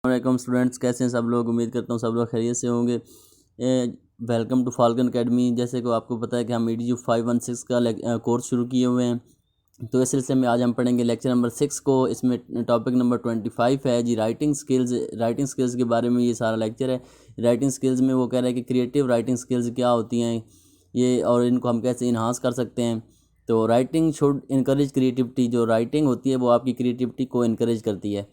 वालेकुम स्टूडेंट्स, कैसे हैं सब लोग। उम्मीद करता हूँ सब लोग खैरियत से होंगे। Welcome to Falcon Academy. जैसे कि आपको पता है कि हम EDU 516 का कोर्स शुरू किए हुए हैं, तो इस सिलसिले में आज हम पढ़ेंगे लेक्चर नंबर 6 को। इसमें टॉपिक नंबर 25 है जी, राइटिंग स्किल्स। राइटिंग स्किल्स के बारे में ये सारा लेक्चर है। राइटिंग स्किल्स में वो कह रहे हैं कि क्रिएटिव राइटिंग स्किल्स क्या होती हैं ये, और इनको हम कैसे इन्हांस कर सकते हैं। तो राइटिंग शुड इनकरेज क्रिएटिविटी। जो राइटिंग होती है वो आपकी क्रिएटिविटी को इनकरेज करती है।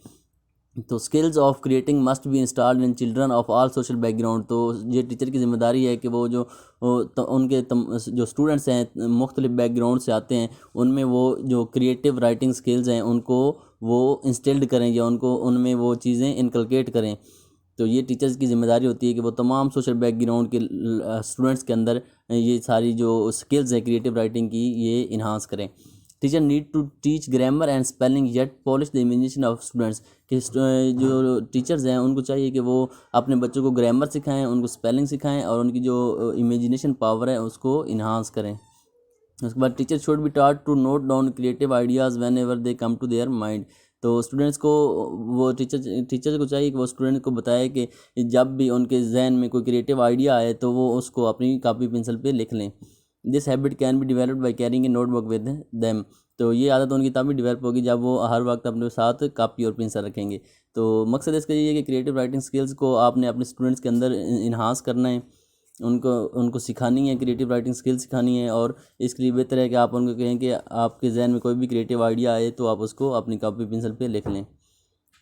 तो skills of creating must be installed in children of all social background. तो ये टीचर की जिम्मेदारी है कि वो जो जो स्टूडेंट्स हैं मुख्तलिफ बैकग्राउंड से आते हैं, उनमें वो जो क्रिएटिव राइटिंग स्किल्स हैं उनको वो इंस्टिल्ड करें या उनको उनमें वो चीज़ें इनकलकेट करें। तो ये टीचर्स की जिम्मेदारी होती है कि वो तमाम सोशल बैकग्राउंड के स्टूडेंट्स के अंदर ये सारी जो स्किल्स हैं क्रिएटिव राइटिंग की ये इन्हांस करें। Teacher need to teach grammar and spelling yet polish the imagination of students. कि जो टीचर्स हैं उनको चाहिए कि वो अपने बच्चों को ग्रामर सिखाएं, उनको स्पेलिंग सिखाएं और उनकी जो इमेजिनेशन पावर है उसको इन्हांस करें। उसके बाद teacher should be taught to note down creative ideas whenever they come to their mind. तो स्टूडेंट्स को वो टीचर को चाहिए कि वो स्टूडेंट को बताए कि जब भी उनके जहन में कोई क्रिएटिव आइडिया आए तो वो उसको अपनी कापी पेंसिल पे लिख लें। This habit can be developed by carrying a notebook with them. तो ये आदत उनकी तभी डेवलप होगी जब वो हर वक्त अपने साथ कापी और पेंसिल रखेंगे। तो मकसद इसका ये है कि क्रिएटिव राइटिंग स्किल्स को आपने अपने स्टूडेंट्स के अंदर इन्हांस करना है, उनको सिखानी है, क्रिएटिव राइटिंग स्किल सिखानी है। और इसके लिए बेहतर है कि आप उनको कहें कि आपके जहन में कोई भी क्रिएटिव आइडिया आए तो आप उसको अपनी कापी पेंसिल पे लिख लें।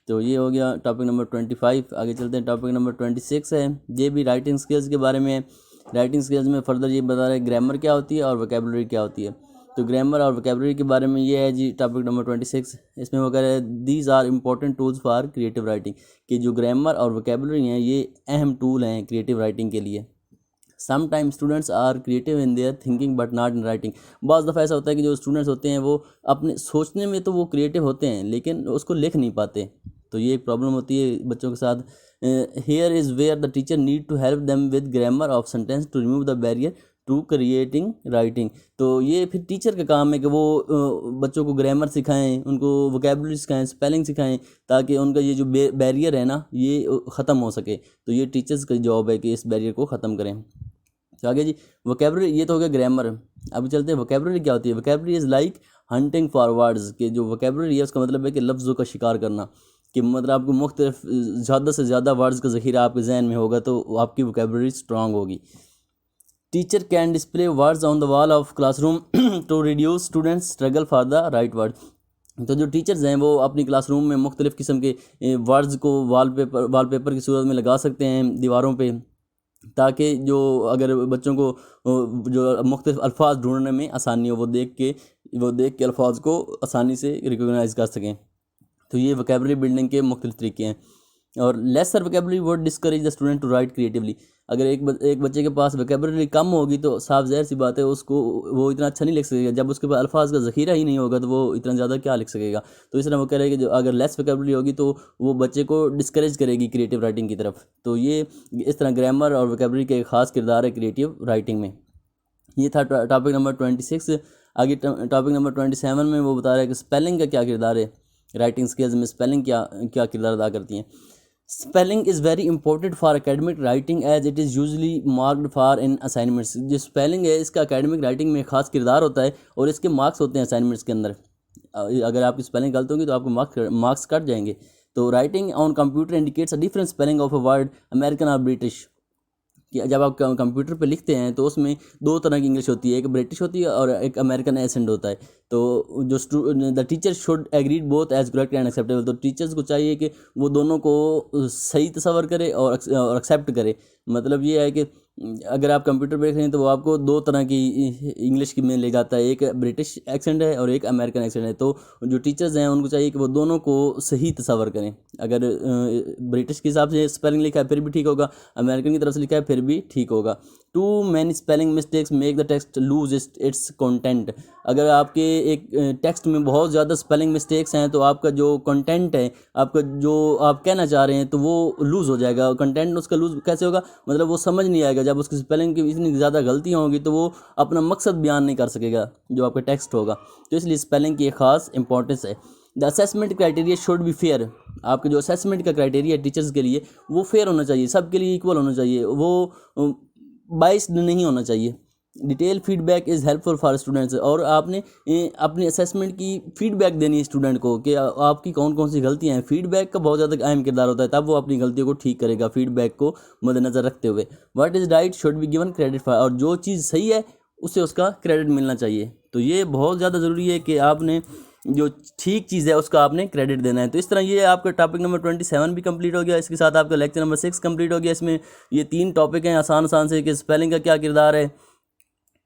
तो ये हो गया टॉपिक नंबर 25। आगे चलते हैं, टॉपिक नंबर 26 है, ये भी राइटिंग स्किल्स के बारे में है। राइटिंग स्किल्स में फर्दर ये बता रहे हैं ग्रामर क्या होती है और वोकेबलरी क्या होती है। तो ग्रामर और वोकेबलरी के बारे में ये है जी टॉपिक नंबर 26। इसमें वो कह रहे हैं these are important tools for creative writing. कि जो ग्रामर और वोकेबलरी हैं ये अहम टूल हैं क्रिएटिव राइटिंग के लिए। Sometime students are creative in their thinking but not in writing. बहुत दफ़ा ऐसा होता है कि जो स्टूडेंट्स होते हैं वो अपने सोचने में तो वो क्रिएटिव होते हैं लेकिन उसको लिख नहीं पाते। तो ये एक प्रॉब्लम होती है बच्चों के साथ। Here is where the teacher need to help them with grammar of sentence to remove the barrier to creating writing. तो ये फिर टीचर का काम है कि वो बच्चों को ग्रामर सिखाएं, उनको वोकेबलरी सिखाएं, स्पेलिंग सिखाएं, ताकि उनका ये जो बैरियर है ना ये ख़त्म हो सके। तो ये टीचर्स का जॉब है कि इस बैरियर को ख़त्म करें। तो आगे जी वोकेबलरी, ये तो हो गया ग्रामर। अभी चलते हैं वोकेबलरी क्या होती है। Vocabulary is like hunting for words. के जो वोकेबलरी है उसका मतलब है कि लफ्ज़ों का शिकार करना। कि मतलब आपको मुख्तलिफ ज़्यादा से ज़्यादा वर्ड्स का ज़ख़ीरा आपके जहन में होगा तो आपकी वोकेबलरी स्ट्रांग होगी। Teacher can display words on the wall of classroom to reduce students struggle for the right word. तो जो टीचर्स हैं वो अपनी क्लासरूम में मुख्तलिफ़ किस्म के वर्ड्स को वॉलपेपर की सूरत में लगा सकते हैं दीवारों पे, ताकि जो अगर बच्चों को जो मुख्तलिफ अल्फाज ढूंढने में आसानी हो, वो देख के अल्फाज को आसानी से रिकॉग्नाइज कर सकें। तो ये वोकेबलरी बिल्डिंग के मुख्तलिफ तरीके हैं। और lesser vocabulary word discourage the student to write creatively. अगर एक बच्चे के पास वोकेबलरी कम होगी तो साफ ज़ाहिर सी बात है उसको वो इतना अच्छा नहीं लिख सकेगा। जब उसके पास अल्फाज का ज़ख़ीरा ही नहीं होगा तो वो इतना ज़्यादा क्या लिख सकेगा। तो इस तरह वो कह रहे हैं कि जो अगर लेस वोकेबलरी होगी तो वो बच्चे को डिस्करेज करेगी क्रिएटिव राइटिंग की तरफ। तो ये इस तरह ग्रामर और वोकेबलरी का एक ख़ास किरदार है क्रिएटिव राइटिंग में। ये था टॉपिक नंबर 26। आगे टॉपिक नंबर 27 में वो बता रहा है कि स्पेलिंग का क्या किरदार है। राइटिंग स्किल्स में स्पेलिंग क्या किरदार अदा करती हैं। Spelling is very important for academic writing as it is usually marked for in assignments. जो स्पेलिंग है इसका एकेडमिक राइटिंग में खास किरदार होता है और इसके मार्क्स होते हैं असाइनमेंट्स के अंदर। अगर आपकी स्पेलिंग गलत होगी तो आपको मार्क्स कट जाएंगे। तो writing on computer indicates a different spelling of a word American और ब्रिटिश। कि जब आप कंप्यूटर पे लिखते हैं तो उसमें दो तरह की इंग्लिश होती है, एक ब्रिटिश होती है और एक अमेरिकन एसेंट होता है। तो जो the teacher should agreed both as correct and acceptable. तो टीचर्स को चाहिए कि वो दोनों को सही तस्वर करे और एक्सेप्ट करे। मतलब ये है कि अगर आप कंप्यूटर पे देख रहे हैं तो वो आपको दो तरह की इंग्लिश की में ले जाता है, एक ब्रिटिश एक्सेंट है और एक अमेरिकन एक्सेंट है। तो जो टीचर्स हैं उनको चाहिए कि वो दोनों को सही तस्वर करें। अगर ब्रिटिश के हिसाब से स्पेलिंग लिखा है फिर भी ठीक होगा, अमेरिकन की तरफ से लिखा है फिर भी ठीक होगा। Too many spelling mistakes make the text lose its content. अगर आपके एक टेक्स्ट में बहुत ज़्यादा स्पेलिंग मिस्टेक्स हैं तो आपका जो कंटेंट है, आपका जो आप कहना चाह रहे हैं तो वो लूज़ हो जाएगा। कंटेंट उसका लूज़ कैसे होगा, मतलब वो समझ नहीं आएगा। जब उसकी स्पेलिंग की इतनी ज़्यादा गलतियाँ होंगी तो वो अपना मकसद बयान नहीं कर सकेगा जो आपका टेक्स्ट होगा। तो इसलिए स्पेलिंग की एक ख़ास इंपॉर्टेंस है। The assessment criteria should be fair. आपके जो असेसमेंट का क्राइटेरिया है टीचर्स के लिए वो फेयर होना चाहिए, सबके लिए इक्वल होना चाहिए, वो बाइस्ड नहीं होना चाहिए। Detail feedback is helpful for students. और आपने अपनी असेसमेंट की फीडबैक देनी है स्टूडेंट को कि आपकी कौन कौन सी गलतियां हैं। फीडबैक का बहुत ज़्यादा अहम किरदार होता है, तब वो अपनी गलतियों को ठीक करेगा फीडबैक को मद्देनज़र रखते हुए। What is right should be given credit for. और जो चीज़ सही है उसे उसका क्रेडिट मिलना चाहिए। तो ये बहुत ज़्यादा ज़रूरी है कि आपने जो ठीक चीज़ है उसका आपने क्रेडिट देना है। तो इस तरह ये आपका टॉपिक नंबर 27 भी कंप्लीट हो गया। इसके साथ आपका लेक्चर नंबर 6 कंप्लीट हो गया। इसमें ये 3 टॉपिक हैं आसान आसान से, कि स्पेलिंग का क्या किरदार है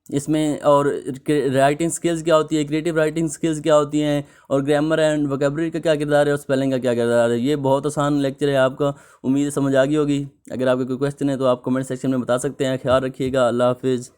इसमें, और राइटिंग स्किल्स क्या होती है, क्रिएटिव राइटिंग स्किल्स क्या होती हैं, और ग्रामर एंड वोकैबुलरी का क्या किरदार है, और स्पेलिंग का क्या किरदार है। ये बहुत आसान लेक्चर है आपका, उम्मीद है समझ आ गई होगी। अगर आपके कोई क्वेश्चन है तो आप कमेंट सेक्शन में बता सकते हैं। ख्याल रखिएगा। अल्लाह हाफिज़।